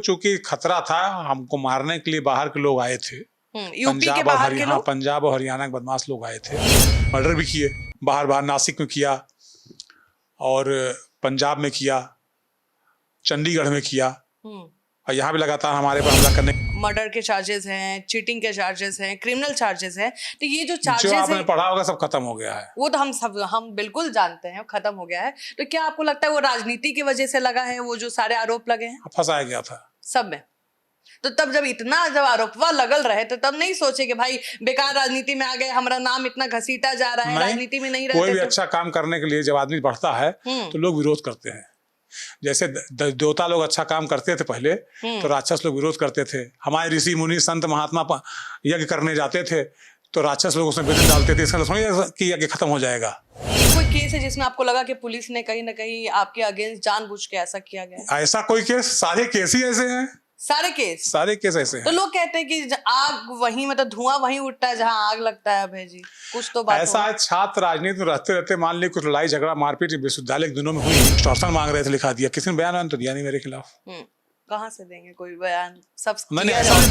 चूंकि खतरा था, हमको मारने के लिए बाहर के लोग आए थे। यूपी के बाहर के लोग, पंजाब और हरियाणा के बदमाश लोग आए थे, मर्डर भी किए बाहर बाहर। नासिक में किया और पंजाब में किया, चंडीगढ़ में किया, और यहाँ भी लगातार हमारे पर हमला करने। मर्डर के चार्जेस हैं, चीटिंग के चार्जेस हैं, क्रिमिनल चार्जेस हैं। तो ये जो चार्जेस जो आपने पढ़ा होगा सब खत्म हो गया है। वो तो हम बिल्कुल जानते हैं, खत्म हो गया है। तो क्या आपको लगता है वो राजनीति की वजह से लगा है, वो जो सारे आरोप लगे हैं? फंसाया गया था सब में। तो तब जब आरोपवा लगल रहे तो तब नहीं सोचे कि भाई बेकार राजनीति में आ गए, हमारा नाम इतना घसीटा जा रहा है, राजनीति में नहीं रहते। कोई भी अच्छा काम करने के लिए जब आदमी बढ़ता है तो लोग विरोध करते हैं। जैसे देवता लोग अच्छा काम करते थे पहले, तो राक्षस लोग विरोध करते थे। हमारे ऋषि मुनि संत महात्मा यज्ञ करने जाते थे तो राक्षस लोग उसमें विघ्न डालते थे, इसका कि यज्ञ खत्म हो जाएगा। कोई केस है जिसमें आपको लगा कि पुलिस ने कहीं ना कहीं आपके अगेंस्ट जानबूझ के ऐसा किया गया? ऐसा कोई केस? सारे केस ही ऐसे हैं। सारे केस ऐसे हैं। तो लोग कहते हैं कि आग वहीं, मतलब धुआं वहीं उठता है जहां आग लगता है। भाई जी कुछ तो बात ऐसा है। छात्र राजनीति में रहते रहते मान ली कुछ लड़ाई झगड़ा मारपीट विश्वविद्यालय के दिनों में हुई, एक्सटॉर्शन मांग रहे थे, लिखा दिया। किसी ने बयान तो दिया नहीं मेरे खिलाफ। कहाँ से देंगे कोई बयान? सब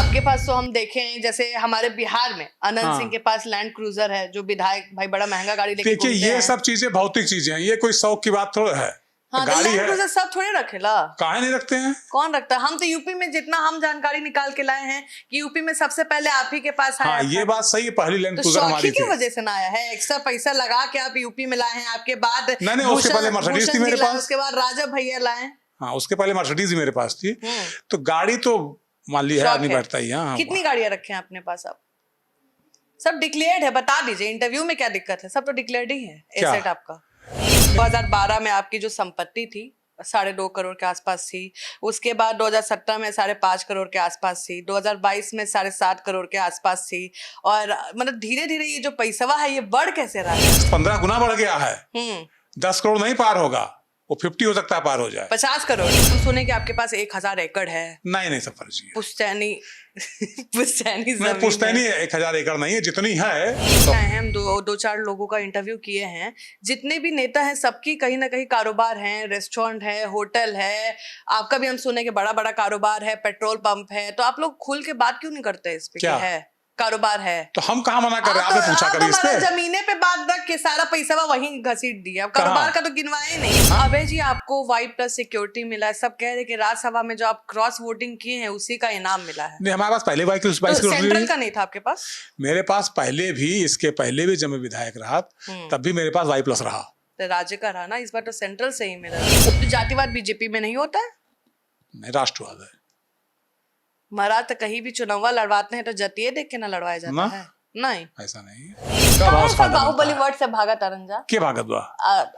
आपके पास तो हम देखें, जैसे हमारे बिहार में अनंत सिंह के पास लैंड क्रूजर है, जो विधायक भाई बड़ा महंगा गाड़ी लेके देखिए ये सब चीजें भौतिक चीजें हैं, ये कोई शौक की बात थोड़ा है। हाँ, गाड़ी है, सब थोड़े रखेला। काहे नहीं रखते हैं? कौन रखता है? हम तो यूपी में जितना हम जानकारी निकाल के लाए हैं कि यूपी में सबसे पहले आप ही के पास आया। ये बात सही है, पहली लैंड क्रूजर हमारी थी। की वजह से ना आया है, एक्स्ट्रा पैसा लगा के आप यूपी में लाए हैं। आपके बाद नहीं, उसके पहले मर्सिडीज थी मेरे पास, उसके बाद राजा भैया लाए। हाँ, उसके पहले मर्सिडीज ही मेरे पास थी। तो गाड़ी तो मान ली है, आदमी बैठता ही। कितनी गाड़ियां रखे हैं अपने पास? आप सब डिक्लेयर्ड है? बता दीजिए इंटरव्यू में क्या दिक्कत है? सब तो डिक्लेयर्ड ही है। एसेट आपका 2012 में आपकी जो संपत्ति थी 2.5 करोड़ के आसपास थी। उसके बाद 2017 में 5.5 करोड़ के आसपास थी। 2022 में 7.5 करोड़ के आसपास थी। और मतलब धीरे धीरे ये जो पैसा है ये बढ़ कैसे रहा है? 15 गुना बढ़ गया है। 10 करोड़ नहीं पार होगा, वो 50 हो सकता है पार हो जाए। 50 करोड़। हम सुने कि आपके पास 1000 एकड़ है। नहीं सब फर्जी है। पुश्तैनी पुश्तैनी 1000 एकड़ नहीं है, जितनी है। हम दो चार लोगों का इंटरव्यू किए हैं। जितने भी नेता हैं सबकी कहीं ना कहीं कारोबार है, रेस्टोरेंट है, होटल है। आपका भी हम सुने कि बड़ा बड़ा कारोबार है, पेट्रोल पंप है। तो आप लोग खुल के बात क्यों नहीं करते इस पे? क्या है कारोबार है तो हम कहाँ मना कर रहे हैं? आपने पूछा कभी इस पे? जमीने पे बात रख के सारा पैसा वहीं घसीट दिया, कारोबार का तो गिनवाए नहीं। अबे जी आपको Y+ सिक्योरिटी मिला है, सब कह रहे कि राज्यसभा में जो आप क्रॉस वोटिंग किए हैं उसी का इनाम मिला है। नहीं, हमारे पास पहले Y+ सेंट्रल का नहीं था आपके पास? मेरे पास पहले भी, इसके पहले भी जब मैं विधायक रहा तब भी मेरे पास Y+ रहा। तो राज्य का रहा ना, इस बार तो सेंट्रल से ही मिला। तो जातिवाद बीजेपी में नहीं होता है? नहीं, राष्ट्रवाद है। महाराज तो कहीं भी चुनाव लड़वाते हैं तो जतिये देख के ना लड़वाया जाता है? नहीं, ऐसा नहीं है। बाहुबली वर्ड से भागा तरंजा के भागत बा?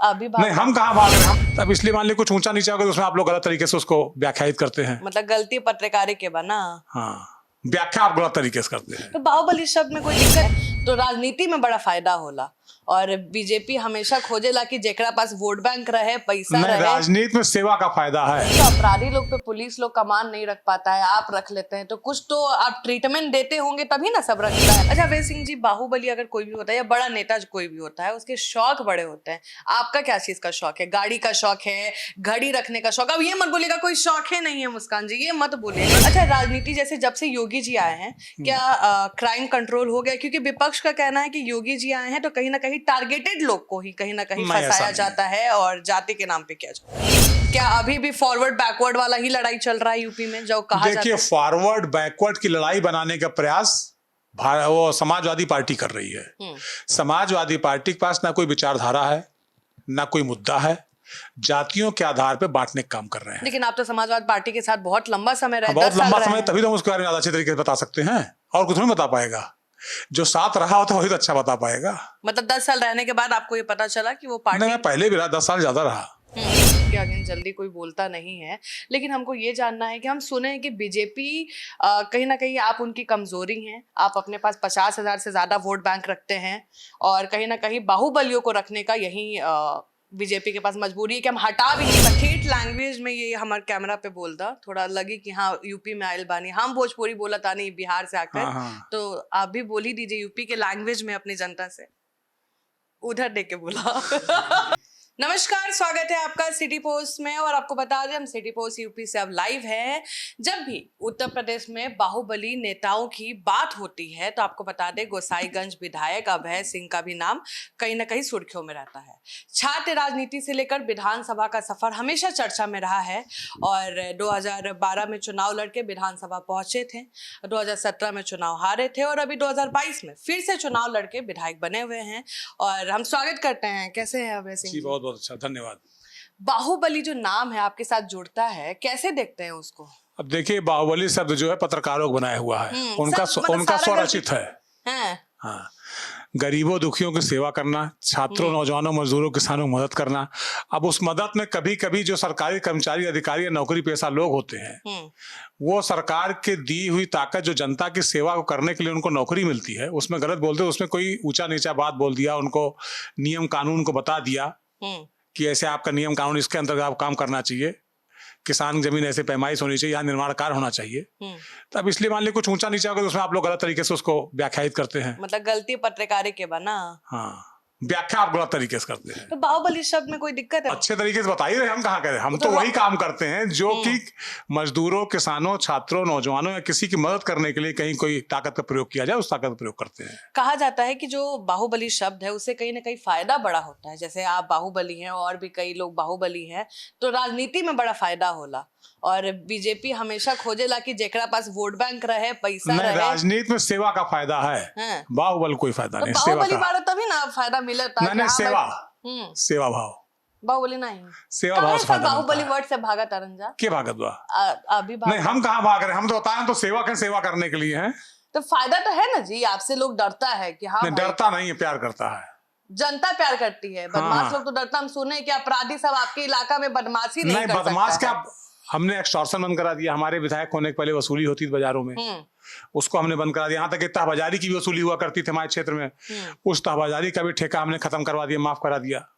अभी नहीं, हम कहाँ भाग रहे हैं? हम तब इसलिए मान ली कुछ ऊंचा नीचा होगा तो उसमें आप लोग गलत तरीके से उसको व्याख्यायित करते हैं। मतलब गलती पत्रकारी के बना। हाँ, व्याख्या आप गलत तरीके से करते हैं। तो बाहुबली शब्द में कोई दिक्कत है? तो राजनीति में बड़ा फायदा होला और बीजेपी हमेशा खोजेला कि जेकरा पास वोट बैंक रहे, पैसा रहे। राजनीति में सेवा का फायदा है। तो अपराधी लोग पे पुलिस लोग कमान नहीं रख पाता है, आप रख लेते हैं। तो कुछ तो आप ट्रीटमेंट देते होंगे तभी ना सब रखता है। अच्छा अभय सिंह जी, बाहुबली अगर कोई भी होता है या बड़ा नेता कोई भी होता है, उसके शौक बड़े होते हैं। आपका क्या चीज का शौक है? गाड़ी का शौक है, घड़ी रखने का शौक? अब ये मत बोलिएगा कोई शौक है नहीं है मुस्कान जी, ये मत बोलिएगा। अच्छा राजनीति जैसे जब से योगी जी आए हैं, क्या क्राइम कंट्रोल हो गया? क्योंकि विपक्ष का कहना है कि योगी जी आए हैं तो कहीं ना कहीं टारगेटेड लोग को ही कहीं ना कहीं फंसाया जाता है और जाति के नाम पे किया जाता है। क्या अभी भी फॉरवर्ड बैकवर्ड वाला ही लड़ाई चल रहा है यूपी में जो कहा जाता है? देखिए, फॉरवर्ड बैकवर्ड की लड़ाई बनाने का प्रयास वो समाजवादी पार्टी कर रही है। समाजवादी पार्टी के पास ना कोई विचारधारा है, ना कोई मुद्दा है, जातियों के आधार पर बांटने का काम कर रहे हैं। लेकिन आप तो समाजवादी पार्टी के साथ बहुत लंबा समय रहे, बहुत लंबा समय, तभी तो हम उसके बारे में अच्छे तरीके से बता सकते हैं। और कुछ नहीं बता पाएगा। जो साथ रहा होता वही तो अच्छा बता पाएगा। मतलब 10 साल रहने के बाद आपको ये पता चला कि वो पार्टी? नहीं, मैं पहले भी रहा, 10 साल ज्यादा रहा। क्या जल्दी कोई बोलता नहीं है। लेकिन हमको ये जानना है कि हम सुने हैं कि बीजेपी कहीं ना कहीं आप उनकी कमजोरी हैं। आप अपने पास 50,000 से ज्यादा वोट बैंक रखते हैं और कहीं ना कहीं बाहुबलियों को रखने का यही बीजेपी के पास मजबूरी है कि हम हटा भी नहीं सकते। ठेठ लैंग्वेज में ये हमारे कैमरा पे बोलता थोड़ा लगी कि हाँ यूपी में आयल बानी, हम भोजपुरी बोला था नहीं बिहार से आकर। तो आप भी बोल ही दीजिए यूपी के लैंग्वेज में अपनी जनता से, उधर देख के बोला। नमस्कार, स्वागत है आपका सिटी पोस्ट में। और आपको बता दें, हम सिटी पोस्ट यूपी से अब लाइव हैं। जब भी उत्तर प्रदेश में बाहुबली नेताओं की बात होती है तो आपको बता दें, गोसाईगंज विधायक अभय सिंह का भी नाम कहीं ना कहीं सुर्खियों में रहता है। छात्र राजनीति से लेकर विधानसभा का सफर हमेशा चर्चा में रहा है और 2012 में चुनाव लड़के विधानसभा पहुंचे थे, 2017 में चुनाव हारे थे और अभी 2022 में फिर से चुनाव लड़के विधायक बने हुए हैं। और हम स्वागत करते हैं। कैसे हैं अभय सिंह? बहुत बहुत अच्छा, धन्यवाद। बाहुबली जो नाम है आपके साथ जुड़ता है, कैसे देखते हैं उसको? अब देखिए, बाहुबली शब्द जो है पत्रकारों को बनाया हुआ है, उनका सारा स्वरचित है। हैं? हाँ, गरीबों दुखियों की सेवा करना, छात्रों नौजवानों मजदूरों किसानों की मदद करना। अब उस मदद में कभी कभी जो सरकारी कर्मचारी अधिकारी या नौकरी पेशा लोग होते हैं, वो सरकार के दी हुई ताकत जो जनता की सेवा को करने के लिए उनको नौकरी मिलती है, उसमें गलत बोलते, उसमें कोई ऊंचा नीचा बात बोल दिया, उनको नियम कानून को बता दिया कि ऐसे आपका नियम कानून, इसके अंतर्गत आप काम करना चाहिए, किसान जमीन ऐसे पैमाइश होनी चाहिए, यहाँ निर्माण कार्य होना चाहिए। तब इसलिए मान लीजिए कुछ ऊंचा नीचा होगा तो उसमें आप लोग गलत तरीके से उसको व्याख्यायित करते हैं। मतलब गलती पत्रकारिता के बना। हाँ, व्याख्या आप गलत तरीके से करते हैं। तो बाहुबली शब्द में कोई दिक्कत है? अच्छे तरीके से बताइए, हम कहाँ करें, हम तो वही काम करते हैं जो कि मजदूरों किसानों छात्रों नौजवानों या किसी की मदद करने के लिए कहीं कोई ताकत का प्रयोग किया जाए, उस ताकत का प्रयोग करते हैं। कहा जाता है कि जो बाहुबली शब्द है उससे कहीं ना कहीं फायदा बड़ा होता है। जैसे आप बाहुबली हैं और भी कई लोग बाहुबली हैं, तो राजनीति में बड़ा फायदा होला और बीजेपी हमेशा खोजेला कि जेकरा पास वोट बैंक रहे, पैसा रहे। राजनीति में सेवा का फायदा है, बाहुबली कोई फायदा नहीं। बाहुबली बारे तभी ना फायदा मिलता है। सेवा भाव, बाहुबली नहीं, सेवा भाव से फायदा। बाहुबली वर्ड से भागा तरंजा के भागत बा? अभी नहीं, हम कहाँ भाग रहे हैं, हम तो बताएं तो सेवा करने के लिए हैं। तो फायदा तो है ना जी, आपसे लोग डरता है कि हाँ, डरता नहीं है, प्यार करता है। जनता प्यार करती है, बदमाश लोग तो डरता। हम सुने कि अपराधी सब आपके इलाका में बदमाशी नहीं कर सकता। बदमाश क्या, हमने एक्सटॉर्शन बंद करा दिया। हमारे विधायक होने के पहले वसूली होती थी बाजारों में, उसको हमने बंद करा दिया। यहाँ तक कि तहबाजारी की भी वसूली हुआ करती थी हमारे क्षेत्र में, उस तहबाजारी का भी ठेका हमने खत्म करवा दिया, माफ करा दिया।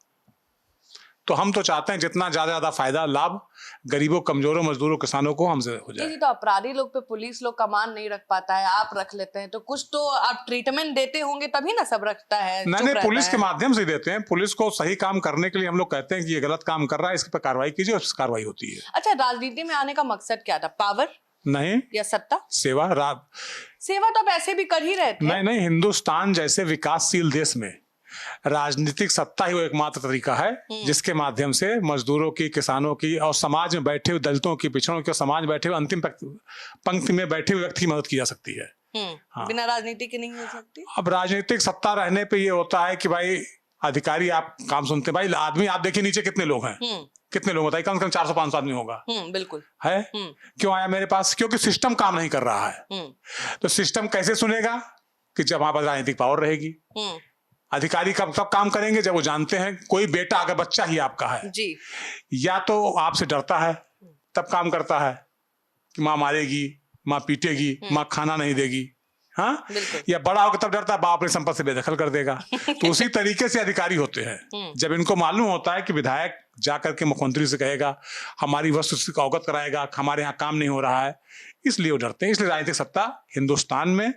तो हम तो चाहते हैं जितना ज्यादा फायदा लाभ गरीबों कमजोरों मजदूरों किसानों को हमसे हो जाए। तो अपराधी लोग पे पुलिस लोग कमान नहीं रख पाता है, आप रख लेते हैं, तो कुछ तो आप ट्रीटमेंट देते होंगे तभी ना सब रखता है। नहीं, पुलिस के माध्यम से देते हैं। पुलिस को सही काम करने के लिए हम लोग कहते हैं कि ये गलत काम कर रहा है, इस पर कार्रवाई कीजिए, उस पर कार्रवाई होती है। अच्छा, राजनीति में आने का मकसद क्या था? पावर नहीं या सत्ता? सेवा तो आप ऐसे भी कर ही रहे थे। नहीं, हिंदुस्तान जैसे विकासशील देश में राजनीतिक सत्ता ही वो एकमात्र तरीका है जिसके माध्यम से मजदूरों की किसानों की और समाज में बैठे हुए दलितों की पिछड़ों की और समाज में बैठे हुए अंतिम पंक्ति में बैठे हुए व्यक्ति की मदद की जा सकती है। हाँ। बिना राजनीति के नहीं हो सकती। अब राजनीतिक सत्ता रहने पे ये होता है कि भाई अधिकारी आप काम सुनते, भाई आदमी आप देखिए नीचे कितने लोग हैं, कितने लोग बताइए, कम से कम 400-500 आदमी होगा। बिल्कुल है। क्यों आया मेरे पास? क्योंकि सिस्टम काम नहीं कर रहा है। तो सिस्टम कैसे सुनेगा? कि जब वहां पर राजनीतिक पावर रहेगी। अधिकारी कब काम करेंगे? जब वो जानते हैं कोई बेटा अगर बच्चा ही आपका है जी, या तो आपसे डरता है तब काम करता है कि माँ मारेगी, माँ पीटेगी, माँ खाना नहीं देगी, हाँ, या बड़ा होकर तब डरता है बाप अपनी संपत्ति से बेदखल कर देगा। तो उसी तरीके से अधिकारी होते हैं। जब इनको मालूम होता है कि विधायक जाकर के मुख्यमंत्री से कहेगा, हमारी वस्तुस्थिति को अवगत कराएगा, हमारे यहाँ काम नहीं हो रहा है, इसलिए वो डरते हैं। इसलिए राजनीतिक सत्ता हिंदुस्तान में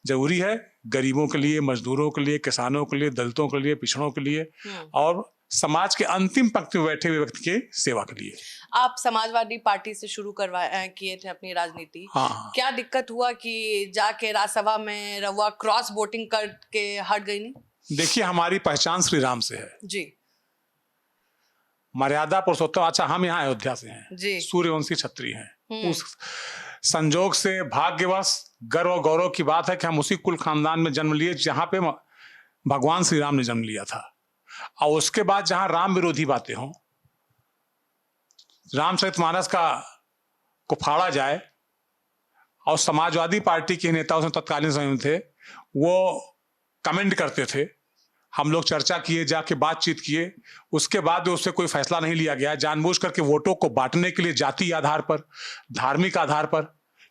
जरूरी है, गरीबों के लिए, मजदूरों के लिए, किसानों के लिए, दलितों के लिए, पिछड़ों के लिए और समाज के अंतिम पंक्ति में बैठे हुए व्यक्ति के सेवा के लिए। आप समाजवादी पार्टी से शुरू किए थे अपनी राजनीति। हाँ। क्या दिक्कत हुआ कि जाके राज्यसभा में रहुआ क्रॉस वोटिंग करके हट गई? नहीं, देखिए हमारी पहचान श्री राम से है जी, मर्यादा पुरुषोत्तम। अच्छा, हम यहाँ अयोध्या से हैं जी, सूर्यवंशी क्षत्रिय हैं। उस संजोग से भाग्यवश गर्व और गौरव की बात है कि हम उसी कुल खानदान में जन्म लिए जहां पे भगवान श्री राम ने जन्म लिया था। और उसके बाद जहां राम विरोधी बातें हों, रामचरितमानस को फाड़ा जाए, और समाजवादी पार्टी के नेता उसमें तत्कालीन समय में थे, वो कमेंट करते थे, हम लोग चर्चा किए, जाके बातचीत किए, उसके बाद उससे कोई फैसला नहीं लिया गया। जानबूझ करके वोटों को बांटने के लिए जाति आधार पर, धार्मिक आधार पर,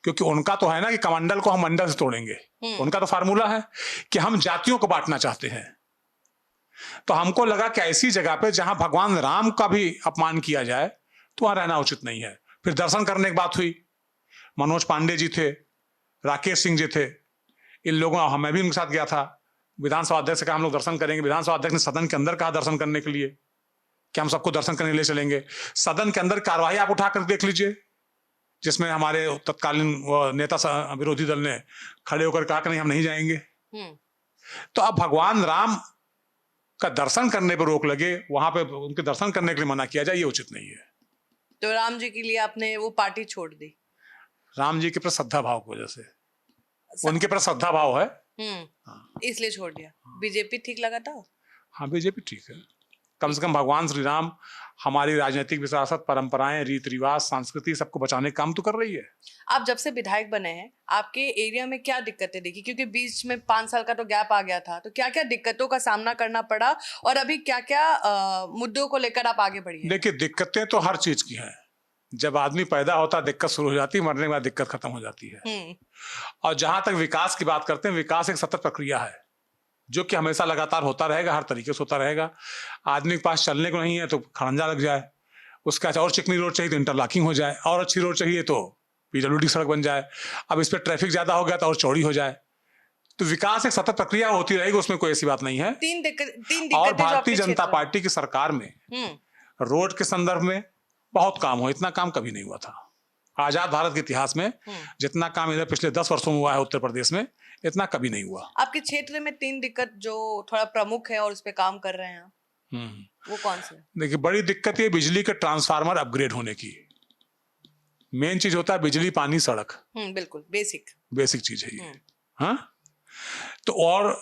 क्योंकि उनका तो है ना कि कमंडल को हम मंडल से तोड़ेंगे, उनका तो फार्मूला है कि हम जातियों को बांटना चाहते हैं। तो हमको लगा कि ऐसी जगह पे जहां भगवान राम का भी अपमान किया जाए तो वहां रहना उचित नहीं है। फिर दर्शन करने की बात हुई, मनोज पांडे जी थे, राकेश सिंह जी थे, इन लोगों, मैं भी उनके साथ गया था। विधानसभा अध्यक्ष से कहा हम लोग दर्शन करेंगे, विधानसभा अध्यक्ष ने सदन के अंदर कहा दर्शन करने के लिए, कि हम सबको दर्शन करने ले चलेंगे। सदन के अंदर कार्रवाई आप उठा कर देख लीजिए, जिसमें हमारे तत्कालीन नेता विरोधी दल ने खड़े होकर कहा कि नहीं हम नहीं जाएंगे। तो अब भगवान राम का दर्शन करने पर रोक लगे, वहां पे उनके दर्शन करने के लिए मना किया जाए, ये उचित नहीं है। तो राम जी के लिए आपने वो पार्टी छोड़ दी? राम जी के प्रति श्रद्धा भाव की वजह से, उनके प्रति श्रद्धा भाव है, इसलिए छोड़ दिया। बीजेपी ठीक लगा था? हाँ, बीजेपी ठीक है। कम से कम भगवान श्री राम हमारी राजनीतिक विरासत, परंपराएं, रीति रिवाज, संस्कृति सबको बचाने का काम तो कर रही है। आप जब से विधायक बने हैं, आपके एरिया में क्या दिक्कतें देखी? क्योंकि बीच में 5 साल का तो गैप आ गया था, तो क्या क्या दिक्कतों का सामना करना पड़ा और अभी क्या क्या मुद्दों को लेकर आप आगे बढ़ी हैं? देखिए, दिक्कतें तो हर चीज की हैं। जब आदमी पैदा होता है दिक्कत शुरू हो जाती है, मरने के बाद दिक्कत खत्म हो जाती है। और जहां तक विकास की बात करते हैं, विकास एक सतत प्रक्रिया है जो कि हमेशा लगातार होता रहेगा, हर तरीके से होता रहेगा। आदमी के पास चलने को नहीं है तो खड़ंजा लग जाए, उसके पास और चिकनी रोड चाहिए तो इंटरलॉकिंग हो जाए, और अच्छी रोड चाहिए तो पीडब्ल्यूडी सड़क बन जाए, अब इस पर ट्रैफिक ज्यादा हो गया तो और चौड़ी हो जाए। तो विकास एक सतत प्रक्रिया होती रहेगी, उसमें कोई ऐसी बात नहीं है। तीन दिक्कतें और भारतीय जनता पार्टी की सरकार में रोड के संदर्भ में बहुत काम हुआ, इतना काम कभी नहीं हुआ था आजाद भारत के इतिहास में। जितना काम इधर पिछले 10 वर्षों में हुआ है उत्तर प्रदेश में, इतना कभी नहीं हुआ। आपके क्षेत्र में 3 दिक्कत जो थोड़ा प्रमुख है और उस पे काम कर रहे हैं, वो कौन से? देखिए, बड़ी दिक्कत ये बिजली के ट्रांसफार्मर अपग्रेड होने की। मेन चीज होता है बिजली, पानी, सड़क। बिल्कुल बेसिक चीज है ये। हाँ, तो और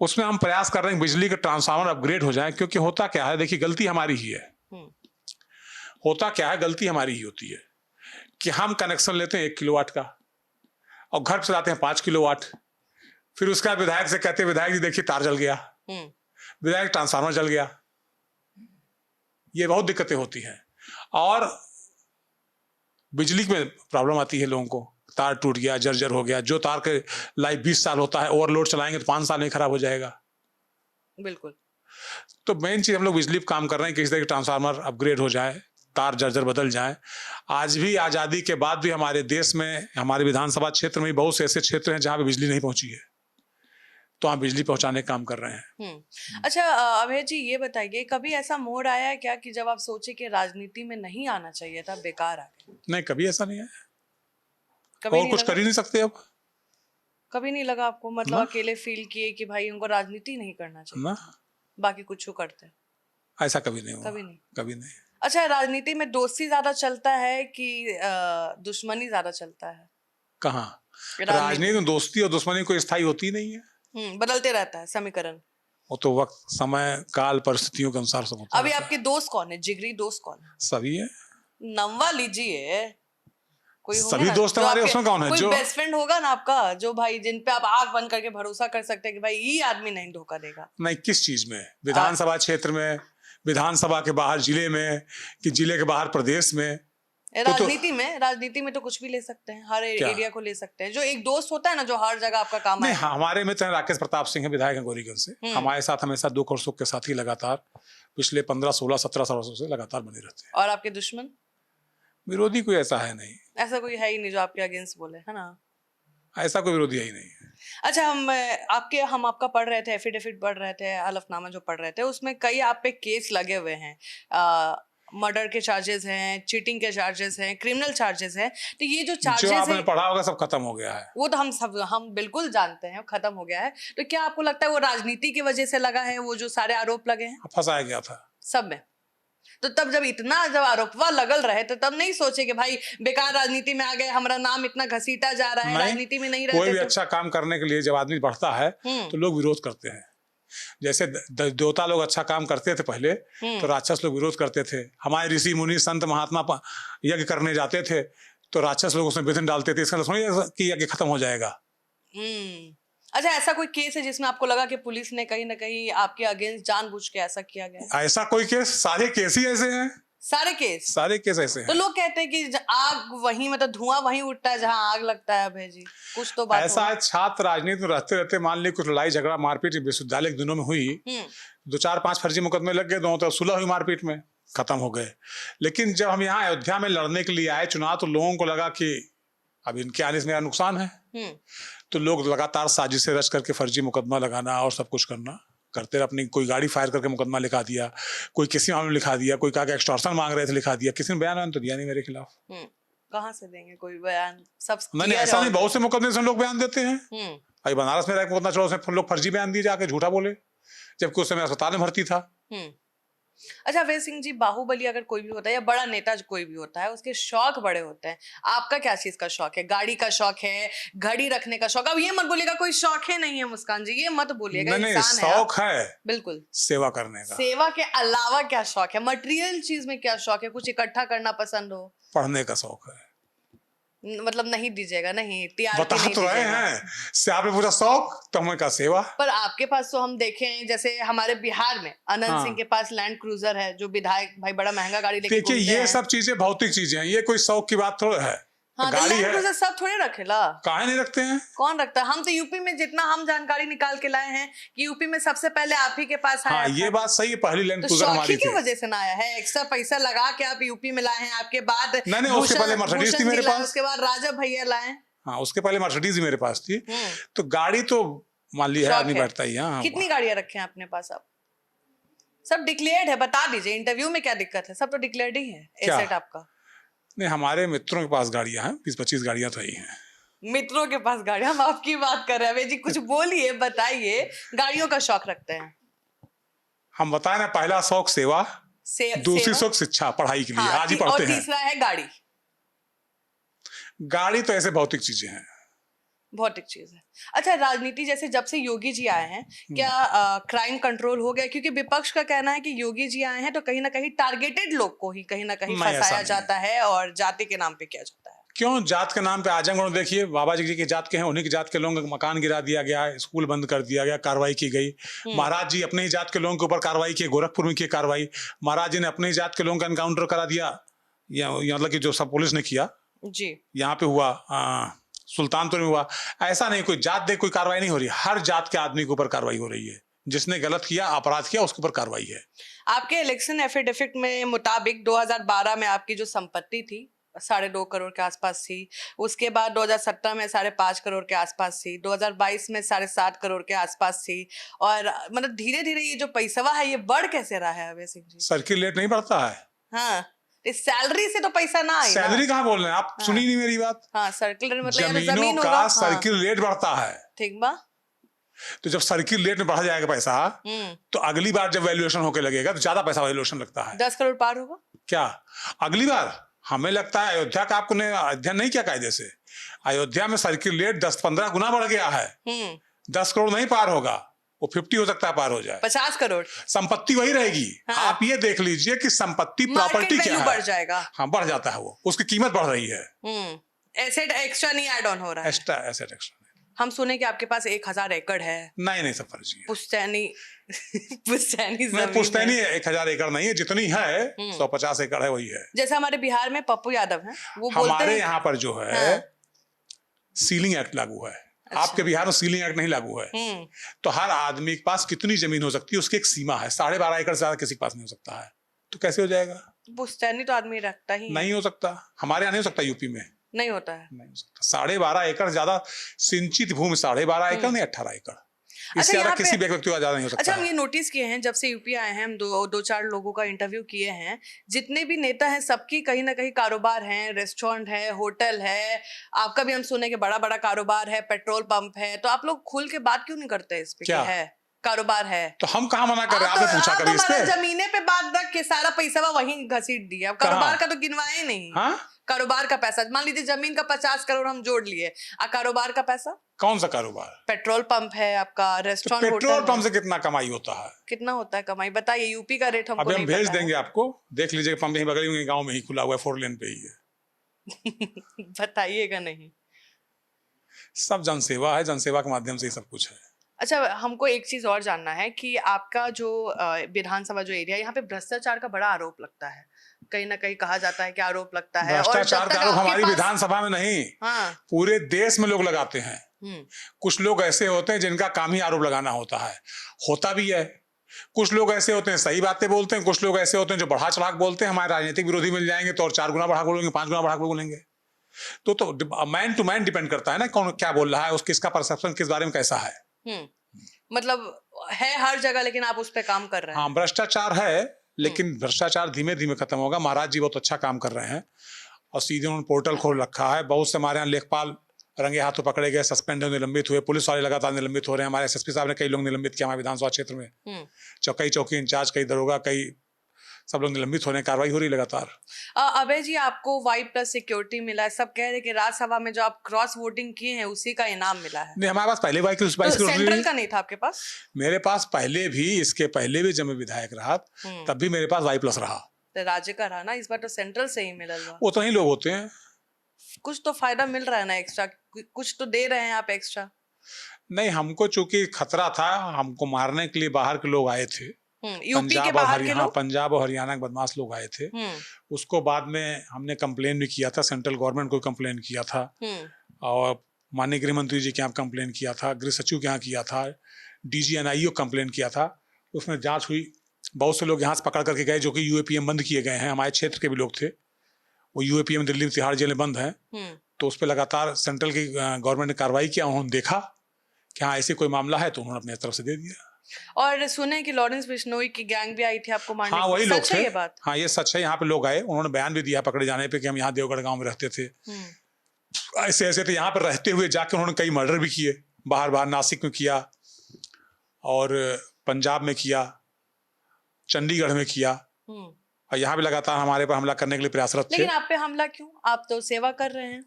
उसमें हम प्रयास कर रहे हैं बिजली के ट्रांसफार्मर अपग्रेड हो जाए। क्योंकि होता क्या है, देखिए गलती हमारी ही है। होता क्या है, गलती हमारी ही होती है कि हम कनेक्शन लेते हैं 1 किलोवाट का और घर चलाते हैं 5 किलोवाट। फिर उसका विधायक से कहते हैं, विधायक जी देखिए तार जल गया, विधायक ट्रांसफार्मर जल गया। ये बहुत दिक्कतें होती हैं और बिजली में प्रॉब्लम आती है लोगों को। तार टूट गया, जर्जर हो गया। जो तार के लाइफ 20 साल होता है, ओवरलोड चलाएंगे तो 5 साल में खराब हो जाएगा। बिल्कुल। तो मेन चीज हम लोग बिजली पर काम कर रहे हैं कि इस तरह के ट्रांसफार्मर अपग्रेड हो जाए, तार जर्जर बदल जाए। आज भी आजादी के बाद भी हमारे देश में, हमारे विधानसभा क्षेत्र में बहुत से ऐसे क्षेत्र हैं जहां पे बिजली नहीं पहुंची है, तो हम बिजली पहुंचाने का काम कर रहे हैं। अच्छा अभय जी, ये बताइए, कभी ऐसा मोड़ आया है क्या कि जब आप सोचे कि राजनीति में नहीं आना चाहिए था, बेकार आ गए? नहीं, कभी ऐसा नहीं है। कभी और कुछ कर ही नहीं सकते अब। कभी नहीं लगा आपको, मतलब अकेले फील किए कि भाई उनको राजनीति नहीं करना चाहिए ना, बाकी कुछ करते? ऐसा कभी नहीं हुआ। कभी नहीं। अच्छा, राजनीति में दोस्ती ज्यादा चलता है कि दुश्मनी ज्यादा चलता है? कहाँ? राजनीति में दोस्ती और दुश्मनी कोई स्थायी होती नहीं है। बदलते रहता है समीकरण। वो तो वक्त, समय, काल, परिस्थितियों के अनुसार सब होता है। अभी आपके दोस्त कौन है, जिगरी दोस्त कौन है? सभी है। नंबर लीजिए, कोई सभी दोस्त हमारे, उसमें कौन है? कोई जो बेस्ट फ्रेंड होगा ना आपका, जो भाई जिन पे आप आंख बंद करके भरोसा कर सकते हैं कि भाई ये आदमी नहीं धोखा देगा। नहीं, किस चीज में? विधानसभा क्षेत्र में, विधानसभा के बाहर जिले में, कि जिले के बाहर प्रदेश में? राजनीति में तो कुछ भी ले सकते हैं, हर एरिया को ले सकते हैं। जो एक दोस्त होता है ना, जो हर जगह आपका काम है। हमारे में तो राकेश प्रताप सिंह है, विधायक हैं गोरीगंज से। हमारे साथ हमेशा दुख और सुख के साथ ही लगातार पिछले 15, 16, 17 वर्षों से लगातार बने रहते हैं। और आपके दुश्मन, विरोधी कोई ऐसा है नहीं। ऐसा कोई है ही नहीं जो आपके अगेंस्ट बोले, है ना? ऐसा कोई विरोधी ही नहीं है। अच्छा, हम आपका पढ़ रहे थे, एफिडेविट पढ़ रहे थे, हलफनामा जो पढ़ रहे थे, उसमें कई आप पे केस लगे हुए हैं। मर्डर के चार्जेस हैं, चीटिंग के चार्जेस हैं, क्रिमिनल चार्जेस हैं। तो ये जो चार्जेस जो आपने पढ़ा होगा सब खत्म हो गया है। वो तो हम बिल्कुल जानते हैं, खत्म हो गया है। तो क्या आपको लगता है वो राजनीति की वजह से लगा है, वो जो सारे आरोप लगे हैं? फंसाया गया था सब में। तो तब जब आरोपवा लगल रहे, तो तब नहीं सोचे कि भाई बेकार राजनीति में आ गए, हमारा नाम इतना घसीटा जा रहा है, राजनीति में नहीं रहते? कोई भी अच्छा काम करने के लिए जब आदमी बढ़ता है तो लोग विरोध करते हैं। जैसे देवता लोग अच्छा काम करते थे पहले, तो राक्षस लोग विरोध करते थे। हमारे ऋषि मुनि संत महात्मा यज्ञ करने जाते थे तो राक्षस लोग उसमें विघ्न डालते थे, इसका मतलब कि यज्ञ खत्म हो जाएगा। अच्छा, ऐसा कोई केस है जिसमें आपको लगा कि पुलिस ने कहीं ना कहीं आपके अगेंस्ट जानबूझ के ऐसा किया गया? ऐसा कोई केस? सारे केस ही ऐसे हैं। सारे केस ऐसे हैं। तो लोग कहते हैं कि आग वहीं, मतलब धुआं वहीं उठता है जहां आग लगता है। अभय जी, कुछ तो बात ऐसा है। छात्र राजनीति में रहते रहते मान ली कुछ लड़ाई झगड़ा मारपीट विश्वविद्यालय के दिनों में हुई, 2, 4, 5 फर्जी मुकदमे लग गए, दोनों तरफ सुलह हुई, मारपीट में खत्म हो गए। लेकिन जब हम यहाँ अयोध्या में लड़ने के लिए आए चुनाव, तो लोगों को लगा कि अब इनके आने से मेरा नुकसान है, तो लोग लगातार साजिशें रच करके फर्जी मुकदमा लगाना और सब कुछ करना करते रहे अपनी। कोई गाड़ी फायर करके मुकदमा लिखा दिया, कोई किसी मामले में लिखा दिया, कोई कहा कि एक्सटॉर्शन मांग रहे थे लिखा दिया। किसी ने बयान तो दिया नहीं मेरे खिलाफ। कहाँ से देंगे कोई बयान? सब नहीं ऐसा नहीं, बहुत से मुकदमे से लोग बयान देते हैं। अभी बनारस में एक मुकदमा चलो, उसमें लोग फर्जी बयान दिए जाके, झूठा बोले, जबकि उस समय अस्पताल में भर्ती था। अच्छा अवैध सिंह जी, बाहुबली अगर कोई भी होता है या बड़ा नेता कोई भी होता है, उसके शौक बड़े होते हैं। आपका क्या चीज का शौक है? गाड़ी का शौक है, घड़ी रखने का शौक? अब ये मत बोलिएगा कोई शौक है नहीं है मुस्कान जी, ये मत बोलिएगा। नहीं, शौक है बिल्कुल सेवा करने का। सेवा के अलावा क्या शौक है? मटेरियल चीज में क्या शौक है? कुछ इकट्ठा करना पसंद हो? पढ़ने का शौक है। मतलब नहीं दीजिएगा, नहीं बता तो रहे हैं से आपने पूछा शौक तो हमने कहा सेवा। पर आपके पास तो हम देखें जैसे हमारे बिहार में अनंत सिंह के पास लैंड क्रूजर है, जो विधायक भाई बड़ा महंगा गाड़ी लेके देखिए ये सब चीजें भौतिक चीजें हैं, ये कोई शौक की बात थोड़ा है। हाँ, गाड़ी लैंड क्रूजर सब थोड़े रखेला। काहे नहीं रखते हैं? कौन रखता है? हम तो यूपी में जितना हम जानकारी निकाल के लाए हैं कि यूपी में सबसे पहले आप ही के पास आया। हाँ, ये बात सही है, पहली लैंड क्रूजर हमारी थी। की वजह से ना आया है, एक्स्ट्रा पैसा लगा के आप यूपी में लाए हैं। आपके बाद नहीं, उसके पहले मर्सिडीज थी मेरे पास, उसके बाद राजब भैया लाए। हाँ, उसके पहले मर्सिडीज मेरे पास थी। तो गाड़ी तो मान ली है, आदमी बैठता ही। हाँ, कितनी गाड़ियां रखे हैं अपने पास? आप सब डिक्लेयर्ड है? बता दीजिए, इंटरव्यू में क्या दिक्कत है? सब तो डिक्लेयर्ड ही है एसेट आपका। नहीं, हमारे मित्रों के पास गाड़ियां हैं, 20-25 गाड़ियां तो ही हैं। मित्रों के पास गाड़ियां? हम आपकी बात कर रहे हैं जी, कुछ बोलिए, बताइए। गाड़ियों का शौक रखते हैं हम, बताए ना, पहला शौक सेवा, दूसरी शौक शिक्षा, पढ़ाई के लिए। आज ही पढ़ते हैं। और तीसरा है गाड़ी। गाड़ी तो ऐसे भौतिक चीजें हैं, भौतिक चीज है। अच्छा, राजनीति जैसे जब से योगी जी आए हैं, क्या क्राइम कंट्रोल हो गया? क्योंकि विपक्ष का कहना है कि योगी जी आए हैं तो कहीं ना कहीं टारगेटेड लोग को ही कहीं ना कहीं फंसाया जाता है और जाति के नाम पे किया जाता है। क्यों जात के नाम पे? आजमगढ़ देखिए, बाबा जी की जात के हैं, उन्हीं की जात के लोगों का मकान गिरा दिया गया, स्कूल बंद कर दिया गया, कार्रवाई की गई। महाराज जी अपने ही जात के लोगों के ऊपर कार्रवाई की, गोरखपुर में की कार्रवाई। महाराज जी ने अपने ही जात के लोगों का एनकाउंटर करा दिया, मतलब कि जो सब पुलिस ने किया जी, यहाँ पे हुआ, सुल्तानपुर में हुआ। ऐसा नहीं कोई जात देख कोई कार्रवाई नहीं हो रही, हर जात के आदमी के ऊपर कार्रवाई हो रही है। जिसने गलत किया, अपराध किया, उसके ऊपर कार्रवाई है। आपके इलेक्शन एफिडेविट में मुताबिक 2012 में आपकी जो संपत्ति थी 2.5 करोड़ के आसपास थी, उसके बाद 2017 में 5.5 करोड़ के आसपास थी, 2022 में 7.5 करोड़ के आसपास थी, और मतलब धीरे धीरे ये जो पैसा है ये बढ़ कैसे रहा है अवैध सिंह जी? सर्किलेट नहीं बढ़ता है। हाँ, इस सैलरी से तो पैसा ना आए। सैलरी कहाँ बोल रहे हैं आप? हाँ, सुनी नहीं मेरी बात? हाँ, सर्कुलर मतलब जमीनों का सर्किल रेट बढ़ता है। ठीक बा। तो जब सर्किल रेट में बढ़ जाएगा पैसा, तो अगली बार जब वैल्यूएशन होके लगेगा तो ज्यादा पैसा वैल्यूएशन लगता है। 10 करोड़ पार होगा क्या अगली बार? हमें लगता है अयोध्या का आपने अध्ययन नहीं किया कायदे से। अयोध्या में सर्किल रेट 10-15 गुना बढ़ गया है। 10 करोड़ नहीं पार होगा, वो 50 हो सकता है पार हो जाए। 50 करोड़ संपत्ति वही रहेगी। हाँ। आप ये देख लीजिए कि संपत्ति प्रॉपर्टी क्या है, बढ़ जाएगा। हाँ, बढ़ जाता है, वो उसकी कीमत बढ़ रही है। एसेट एक्स्ट्रा नहीं ऐड ऑन हो रहा है। Extra asset extra. हम सुने कि आपके पास 1000 एकड़ है। नहीं, सब फर्जी है। पुश्तैनी पुश्तैनी 1000 एकड़ नहीं है, जितनी है 150 एकड़ है, वही है। जैसे हमारे बिहार में पप्पू यादव हैं, वो हमारे यहाँ पर जो है सीलिंग एक्ट लागू है। अच्छा। आपके बिहार में सीलिंग एक्ट नहीं लागू है। तो हर आदमी के पास कितनी जमीन हो सकती है, उसकी एक सीमा है। 12.5 एकड़ से ज्यादा किसी के पास नहीं हो सकता है। तो कैसे हो जाएगा? पुश्तैनी तो आदमी रखता ही नहीं हो सकता। हमारे यहाँ नहीं हो सकता, यूपी में नहीं होता है, नहीं हो सकता। 12.5 एकड़ ज्यादा सिंचित भूमि, 12.5 एकड़ नहीं, 18 एकड़। इससे ज्यादा किसी व्यक्ति का ज्यादा नहीं हो सकता। अच्छा, हम ये नोटिस किए हैं जब से यूपी आए हैं, हम 2-4 लोगों का इंटरव्यू किए हैं, जितने भी नेता हैं सबकी कहीं ना कहीं कारोबार है, रेस्टोरेंट है, होटल है। आपका भी हम सुने कि बड़ा बड़ा कारोबार है, पेट्रोल पंप है। तो आप लोग खुल के बात क्यों नहीं करते इस पे? क्या है कारोबार है तो हम कहाँ मना कर रहे हैं? आपने पूछा कभी इस पे? जमीने पे बात रख के सारा पैसा वहीं घसीट दिया। कारोबार का तो गिनवाए नहीं। हाँ? कारोबार का पैसा मान लीजिए, जमीन का 50 करोड़ हम जोड़ लिए, कारोबार का पैसा? कौन सा कारोबार? पेट्रोल पंप है आपका, रेस्टोरेंट, तो पेट्रोल पंप से कितना कमाई होता है? कितना होता है कमाई बताइए? यूपी का रेट हमको नहीं पता है। हम भेज देंगे आपको, देख लीजिएगा। पंप यहीं बगल में गांव में ही खुला हुआ है, 4 लेन पे ही है। बताइएगा नहीं। सब जनसेवा है, जनसेवा के माध्यम से ही सब कुछ है। अच्छा, हमको एक चीज और जानना है कि आपका जो विधानसभा जो एरिया, यहाँ पे भ्रष्टाचार का बड़ा आरोप लगता है। कहीं ना कहीं कहा जाता है कि आरोप लगता है। भ्रष्टाचार का आरोप हमारी विधानसभा में नहीं, हाँ, पूरे देश में लोग लगाते हैं। कुछ लोग ऐसे होते हैं जिनका काम ही आरोप लगाना होता है, होता भी है। कुछ लोग ऐसे होते हैं सही बातें बोलते हैं, कुछ लोग ऐसे होते हैं जो बढ़ा चढ़ा बोलते हैं। हमारे राजनीतिक विरोधी मिल जाएंगे तो और 4 गुना बढ़ा बोलेंगे, 5 गुना बढ़ा बोलेंगे। तो मैन टू मैन डिपेंड करता है ना, कौन क्या बोल रहा है, उसकी इसका परसेप्शन किस बारे में कैसा है। मतलब है हर जगह, लेकिन आप उस पे काम कर रहे हैं। हाँ, भ्रष्टाचार है, लेकिन भ्रष्टाचार धीमे धीमे खत्म होगा। महाराज जी बहुत अच्छा काम कर रहे हैं और सीधे उन्होंने पोर्टल खोल रखा है। बहुत से हमारे यहाँ लेखपाल रंगे हाथों पकड़े गए, सस्पेंड हुए, निलंबित हुए। पुलिस वाले लगातार निलंबित हो रहे हैं। हमारे एसएसपी साहब ने कई लोग निलंबित किया हमारे विधानसभा क्षेत्र में। कई चौकी इंचार्ज, कई दरोगा, कई सब लोग निलंबित होने, कार्रवाई हो रही लगातार। अभय जी, आपको Y+ सिक्योरिटी मिला है, सब कह रहे हैं कि राज्यसभा में जो आप क्रॉस वोटिंग किए हैं उसी का इनाम मिला है। नहीं, हमारे पास पहले वाई तो सेंट्रल का नहीं था आपके पास? मेरे पास पहले भी, इसके पहले भी जब मैं विधायक रहा तब भी मेरे पास Y+ रहा। तो राज्य का रहा ना, इस बार तो सेंट्रल से ही मिला। उतना ही लोग होते हैं, कुछ तो फायदा मिल रहा है ना एक्स्ट्रा, कुछ तो दे रहे हैं आप एक्स्ट्रा। नहीं, हमको चूंकि खतरा था, हमको मारने के लिए बाहर के लोग आए थे। यूपी के बाहर के लोग, पंजाब और हरियाणा के बदमाश लोग आए थे। उसको बाद में हमने कंप्लेन भी किया था, सेंट्रल गवर्नमेंट को कंप्लेन किया था और माननीय गृह मंत्री जी के यहाँ कंप्लेन किया था, गृह सचिव के यहाँ किया था, DG NIE को कंप्लेन किया था। उसमें जांच हुई। बहुत से लोग यहाँ से पकड़ करके गए जो कि UAPM बंद किए गए हैं। हमारे क्षेत्र के भी लोग थे, वो UAPM दिल्ली में तिहाड़ जेलें बंद हैं। तो उस पर लगातार सेंट्रल की गवर्नमेंट ने कार्रवाई किया। उन्होंने देखा कि हाँ ऐसे कोई मामला है तो उन्होंने अपनी तरफ से दे दिया। और सुने कि लॉरेंस बिश्नोई की गैंग भी आई थी आपको मारने। हाँ, वही लोग थे। ये बात? हाँ, ये सच है। यहाँ पे लोग आए, उन्होंने बयान भी दिया पकड़े जाने पे कि हम यहाँ देवगढ़ गांव में रहते थे, ऐसे ऐसे थे। यहाँ पर रहते हुए जाके उन्होंने कई मर्डर भी किए, बाहर बाहर नासिक में किया और पंजाब में किया, चंडीगढ़ में किया, और यहाँ भी लगातार हमारे पर हमला करने के लिए प्रयासरत थे। लेकिन आप पे हमला क्यों? आप तो सेवा कर रहे हैं।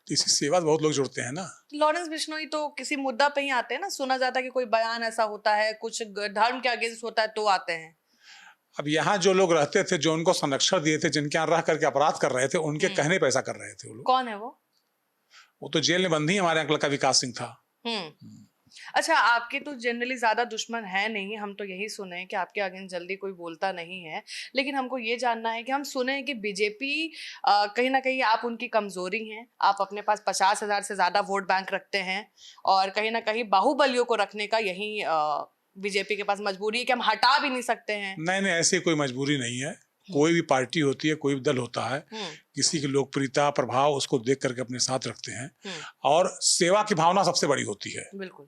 तो इसी सेवा से बहुत लोग जुड़ते हैं ना। लॉरेंस बिश्नोई तो किसी मुद्दा पे ही आते हैं ना, सुना जाता है कि कोई बयान ऐसा होता है, कुछ धर्म के अगेंस्ट होता है तो आते हैं। अब यहाँ जो लोग रहते थे, जो उनको संरक्षण दिए थे, जिनके यहाँ रह करके अपराध कर रहे थे, उनके कहने पैसा कर रहे थे वो लोग। कौन है वो तो जेल में बंद ही हमारे यहाँ का विकास सिंह था। अच्छा, आपके तो जनरली ज्यादा दुश्मन है नहीं, हम तो यही सुने हैं कि आपके अगेंस्ट जल्दी कोई बोलता नहीं है। लेकिन हमको ये जानना है कि हम सुने हैं कि बीजेपी कहीं ना कहीं आप उनकी कमजोरी हैं। आप अपने पास 50,000 से ज्यादा वोट बैंक रखते हैं और कहीं ना कहीं बाहुबलियों को रखने का यही बीजेपी के पास मजबूरी है कि हम हटा भी नहीं सकते हैं। नहीं, ऐसी कोई मजबूरी नहीं है। कोई भी पार्टी होती है, कोई भी दल होता है, किसी की लोकप्रियता, प्रभाव, उसको देख करके अपने साथ रखते हैं और सेवा की भावना सबसे बड़ी होती है। बिल्कुल।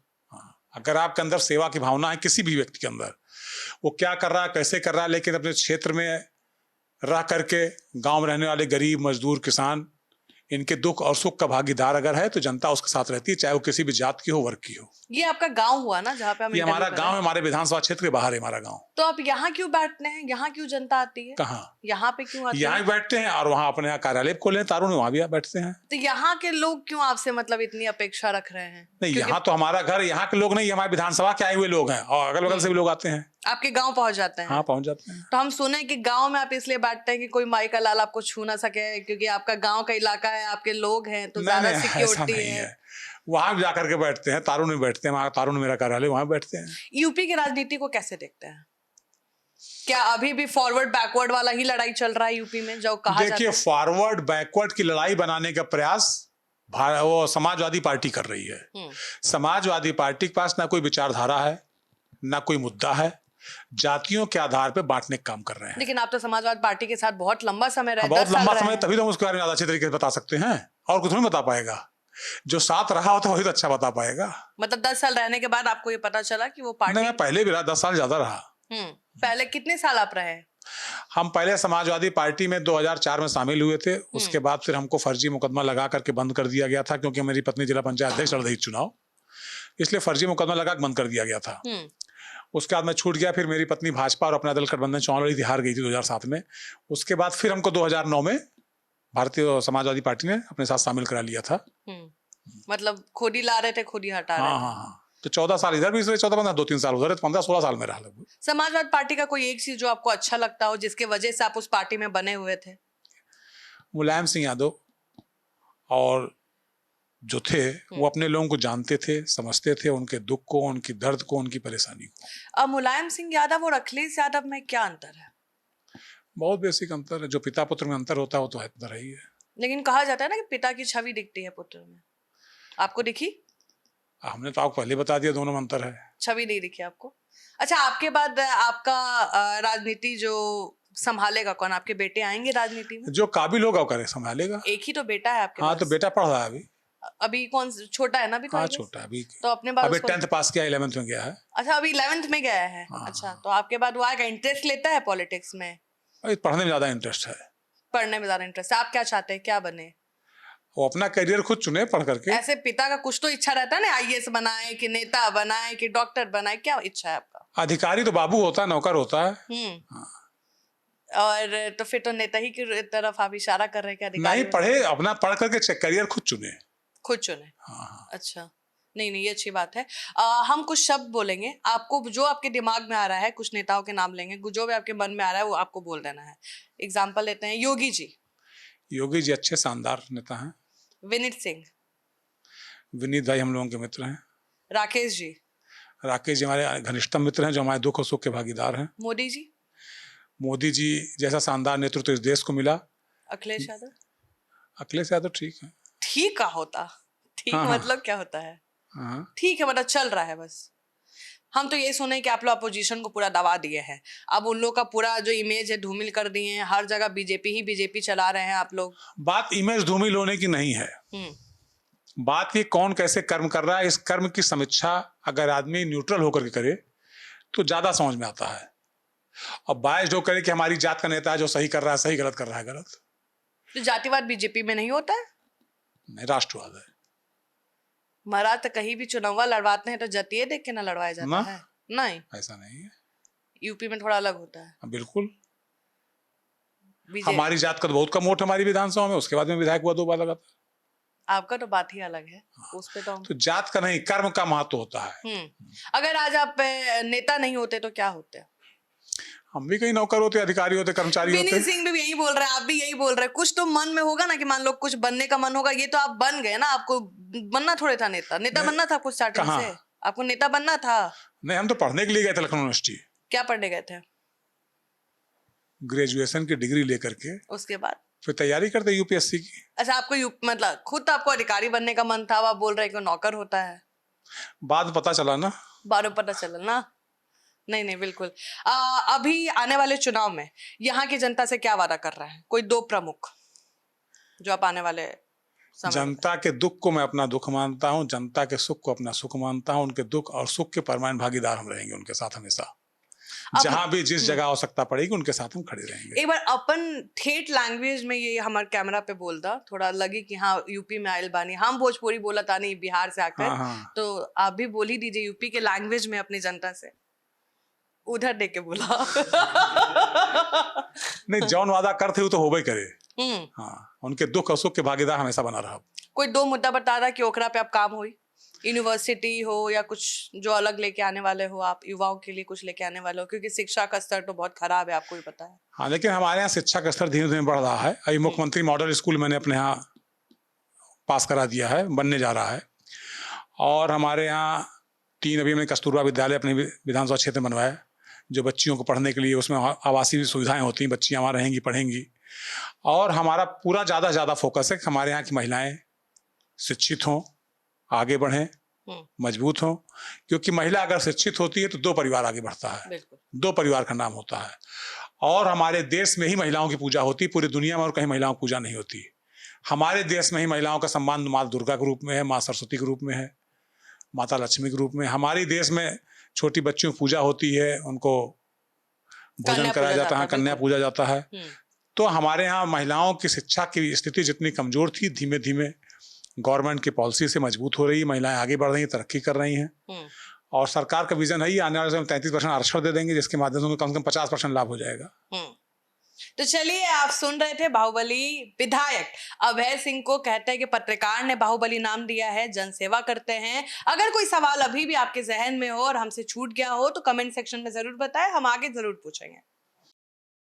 अगर आपके अंदर सेवा की भावना है, किसी भी व्यक्ति के अंदर, वो क्या कर रहा है, कैसे कर रहा है, लेकिन अपने क्षेत्र में रह करके गांव में रहने वाले गरीब, मजदूर, किसान, इनके दुख और सुख का भागीदार अगर है तो जनता उसके साथ रहती है, चाहे वो किसी भी जात की हो, वर्ग की हो। ये आपका गांव हुआ ना जहाँ पे हम ये हमारा गांव है, हमारे विधानसभा क्षेत्र के बाहर है हमारा गांव। तो आप यहाँ क्यों बैठते हैं? यहाँ क्यों जनता आती है? कहाँ? यहाँ पे क्यों आती है? यहाँ बैठते हैं और वहाँ अपने यहाँ कार्यालय खोले तारुण, वहाँ भी बैठते हैं। तो यहाँ के लोग क्यों आपसे मतलब इतनी अपेक्षा रख रहे हैं? नहीं, यहाँ तो हमारा घर, यहाँ के लोग नहीं, हमारे विधानसभा के आए हुए लोग हैं और अगल बगल से भी लोग आते हैं। आपके गांव पहुंच जाते हैं? हाँ, पहुंच जाते हैं। तो हम सुने कि गांव में आप इसलिए बैठते हैं कि कोई माई का लाल आपको छू ना सके, क्योंकि आपका गांव का इलाका है, आपके लोग हैं, तो ज्यादा सिक्योरिटी है। वहां भी जाकर के बैठते हैं, तारुण में बैठते हैं, वहाँ तारुण में मेरा कार्यालय, वहां बैठते हैं। यूपी की राजनीति को कैसे देखते हैं? क्या अभी भी फॉरवर्ड बैकवर्ड वाला ही लड़ाई चल रहा है यूपी में जो कहा जाता है? देखिए, फॉरवर्ड बैकवर्ड की लड़ाई बनाने का प्रयास वो समाजवादी पार्टी कर रही है। समाजवादी पार्टी के पास ना कोई विचारधारा है, ना कोई मुद्दा है, जातियों के आधार पर बांटने का काम कर रहे हैं। लेकिन आप तो समाजवादी पार्टी के साथ बहुत लंबा समय रहे, बहुत लंबा समय, तभी तो हम उसके बारे में ज्यादा अच्छे तरीके से बता सकते हैं, और कुछ नहीं बता पाएगा। जो साथ रहा होता वही तो अच्छा बता पाएगा। मतलब 10 साल रहने के बाद आपको ये पता चला कि वो पार्टी? नहीं, मैं पहले भी रहा, 10 साल ज्यादा रहा। पहले कितने साल आप रहे? हम पहले समाजवादी पार्टी में 2004 में शामिल हुए थे। उसके बाद फिर हमको फर्जी मुकदमा लगा करके बंद कर दिया गया था, क्योंकि मेरी पत्नी जिला पंचायत अध्यक्ष लड़ रही चुनाव, इसलिए फर्जी मुकदमा लगा बंद कर दिया गया था। उसके बाद मैं छूट गया। फिर मेरी पत्नी भाजपा और अपना दल गठबंधन चुनाव लड़ी थी, हार गई थी 2007 में। उसके बाद फिर हमको 2009 में भारतीय समाजवादी पार्टी ने अपने साथ शामिल करा लिया था। मतलब खुद ही ला रहे थे, खुद ही हटा रहे थे। हाँ। तो 14 साल इधर भी, 14-15, 2-3 साल उधर, 15-16 साल में रहा लगभग। समाजवादी पार्टी का कोई एक चीज जो आपको अच्छा लगता हो, जिसके वजह से आप उस पार्टी में बने हुए थे? मुलायम सिंह यादव और जो थे वो अपने लोगों को जानते थे, समझते थे, उनके दुख को, उनकी दर्द को, उनकी परेशानी को। अब मुलायम सिंह यादव और अखिलेश यादव में क्या अंतर है? बहुत बेसिक अंतर है। जो पिता पुत्र में अंतर होता है वो तो अंतर ही है। लेकिन कहा जाता है ना कि पिता की छवि दिखती है पुत्र में, आपको दिखी? हमने तो आपको पहले बता दिया, दोनों में अंतर है। छवि नहीं दिखी आपको? अच्छा, आपके बाद आपका राजनीति जो संभालेगा कौन? आपके बेटे आएंगे राजनीति में? जो काबिल होगा वो करे संभालेगा। एक ही तो बेटा है आपके हाँ, पास। तो बेटा पढ़ रहा है अभी। अभी कौन छोटा है ना अभी तो हाँ I guess? छोटा है अभी। तो अपने बाद अभी उसको 10th पास किया, 11th में गया है। अच्छा अभी 11th में गया है। हाँ, अच्छा तो आपके बाद वो आएगा, इंटरेस्ट लेता है पॉलिटिक्स में? अभी पढ़ने में ज्यादा इंटरेस्ट है। पढ़ने में ज्यादा इंटरेस्ट है। आप क्या चाहते हैं, क्या बने? वो अपना करियर खुद चुने पढ़ करके। ऐसे पिता का कुछ तो इच्छा रहता है ना, आईएएस बनाए कि नेता बनाए कि डॉक्टर बनाए, क्या इच्छा है आपका? अधिकारी तो बाबू होता है, नौकर होता है। हम्म। और तो फिर तो नेता ही की तरफ आप इशारा कर रहे हैं कि अधिकारी नहीं पढ़े, अपना पढ़ करके करियर खुद चुने। खुद चुने। हाँ। अच्छा नहीं नहीं, ये अच्छी बात है। हम कुछ शब्द बोलेंगे, आपको जो आपके दिमाग में आ रहा है, कुछ नेताओं के नाम लेंगे, जो भी आपके मन में आ रहा है वो आपको बोल देना है। एग्जाम्पल लेते हैं, योगी जी। योगी जी अच्छे शानदार नेता हैं। विनीत सिंह। विनीत भाई हम लोगों के मित्र हैं। राकेश जी। राकेश जी हमारे घनिष्ठतम मित्र हैं, जो हमारे दुख और सुख के भागीदार हैं। मोदी जी। मोदी जी जैसा शानदार नेतृत्व इस देश को मिला। अखिलेश यादव। अखिलेश यादव ठीक है। ठीक का होता, ठीक हाँ, हाँ। मतलब क्या होता है? हाँ। ठीक है मतलब चल रहा है बस। हम तो ये सुने कि आप लोग अपोजिशन को पूरा दबा दिए हैं, अब उन लोग का पूरा जो इमेज है धूमिल कर दिए हैं, हर जगह बीजेपी ही बीजेपी चला रहे हैं आप लोग। बात इमेज धूमिल होने की नहीं है, बात ये कौन कैसे कर्म कर रहा है। इस कर्म की समीक्षा अगर आदमी न्यूट्रल होकर के करे तो ज्यादा समझ में आता है। और बायस जो करे कि हमारी जात का नेता है जो सही कर रहा है सही, गलत कर रहा है गलत। तो जातिवाद बीजेपी में नहीं होता है? नहीं, राष्ट्रवाद है। महाराज तो कहीं भी चुनाव लड़वाते हैं तो जातीय देख के ना लड़वाया जाता ना, है? नहीं, ऐसा नहीं है। यूपी में थोड़ा अलग होता है। बिल्कुल। बीजेपी हमारी जात का तो बहुत कम वोट हमारी विधानसभा में, उसके बाद में विधायक हुआ 2 बार लगातार। आपका तो बात ही अलग है, उस पे तो जात का नहीं, कर्म का महत्व होता है। अगर आज आप नेता नहीं होते तो क्या होते? हम भी कहीं नौकर होते, अधिकारी होते, कर्मचारी होते। विनीत सिंह भी यही बोल रहे हैं, आप भी यही बोल रहे हैं। कुछ तो मन में होगा ना कि मान लो कुछ बनने का मन होगा, ये तो आप बन गए ना, आपको बनना थोड़े था नेता। नेता बनना था कुछ स्टार्टिंग से, आपको नेता बनना था। नहीं, हम तो पढ़ने के लिए गए थे लखनऊ यूनिवर्सिटी। क्या पढ़ने गए थे? ग्रेजुएशन की डिग्री लेकर के उसके बाद फिर तैयारी करते यूपीएससी की। अच्छा आपको मतलब खुद तो आपको अधिकारी बनने का मन था, आप बोल रहे कि नौकर होता है? बाद में पता चला ना। बाद में पता चला ना। नहीं नहीं बिल्कुल। अभी आने वाले चुनाव में यहाँ की जनता से क्या वादा कर रहे हैं? कोई 2 प्रमुख जो आप आने वाले समय जनता के दुख को मैं अपना दुख मानता हूँ, जनता के सुख को अपना सुख मानता हूँ। उनके दुख और सुख के परमानेंट भागीदार हम रहेंगे उनके साथ हमेशा। जहां भी जिस जगह आवश्यकता पड़ेगी उनके साथ हम खड़े रहेंगे। एक बार अपन ठेठ लैंग्वेज में ये हमारे कैमरा पे बोल दा, थोड़ा लगी कि हाँ यूपी में आयल बानी, हम भोजपुरी बोला था नहीं बिहार से आकर। हाँ। तो आप भी बोल ही दीजिए यूपी के लैंग्वेज में अपनी जनता से, उधर देख के बोला। नहीं, जौन वादा करते हो तो होबे करे। हाँ, उनके दुख और सुख के भागीदार हमेशा बना रहा। कोई 2 मुद्दा बता रहा कि ओकरा पे आप काम हुई, यूनिवर्सिटी हो या कुछ जो अलग लेके आने वाले हो, आप युवाओं के लिए कुछ लेके आने वाले हो, क्योंकि शिक्षा का स्तर तो बहुत खराब है, आपको भी पता है। हाँ, लेकिन हमारे यहाँ शिक्षा का स्तर धीरे धीरे बढ़ रहा है। अभी मुख्यमंत्री मॉडल स्कूल मैंने अपने यहाँ पास करा दिया है, बनने जा रहा है। और हमारे यहाँ 3 अभी हमने कस्तूरबा विद्यालय अपने विधानसभा क्षेत्र में बनवाया, जो बच्चियों को पढ़ने के लिए उसमें आवासीय सुविधाएं होती हैं, बच्चियाँ वहाँ रहेंगी पढ़ेंगी। और हमारा पूरा ज़्यादा से ज़्यादा फोकस है कि हमारे यहाँ की महिलाएं शिक्षित हों, आगे बढ़ें, मजबूत हों। क्योंकि महिला अगर शिक्षित होती है तो 2 परिवार आगे बढ़ता है, 2 परिवार का नाम होता है। और हमारे देश में ही महिलाओं की पूजा होती है, पूरी दुनिया में और कहीं महिलाओं की पूजा नहीं होती। हमारे देश में ही महिलाओं का सम्मान माँ दुर्गा के रूप में है, माँ सरस्वती के रूप में है, माता लक्ष्मी के रूप में। हमारे देश में छोटी बच्चियों की पूजा होती है, उनको भोजन कराया जाता है, कन्या पूजा जाता है। तो हमारे यहाँ महिलाओं की शिक्षा की स्थिति जितनी कमजोर थी, धीमे धीमे गवर्नमेंट की पॉलिसी से मजबूत हो रही है, महिलाएं आगे बढ़ रही हैं, तरक्की कर रही हैं। और सरकार का विजन है ही आने वाले समय 33% आरक्षण दे देंगे, जिसके माध्यम से कम से कम 50% लाभ हो जाएगा। तो चलिए, आप सुन रहे थे बाहुबली विधायक अभय सिंह को। कहते हैं कि पत्रकार ने बाहुबली नाम दिया है, जनसेवा करते हैं। अगर कोई सवाल अभी भी आपके जहन में हो और हमसे छूट गया हो तो कमेंट सेक्शन में जरूर बताएं, हम आगे जरूर पूछेंगे।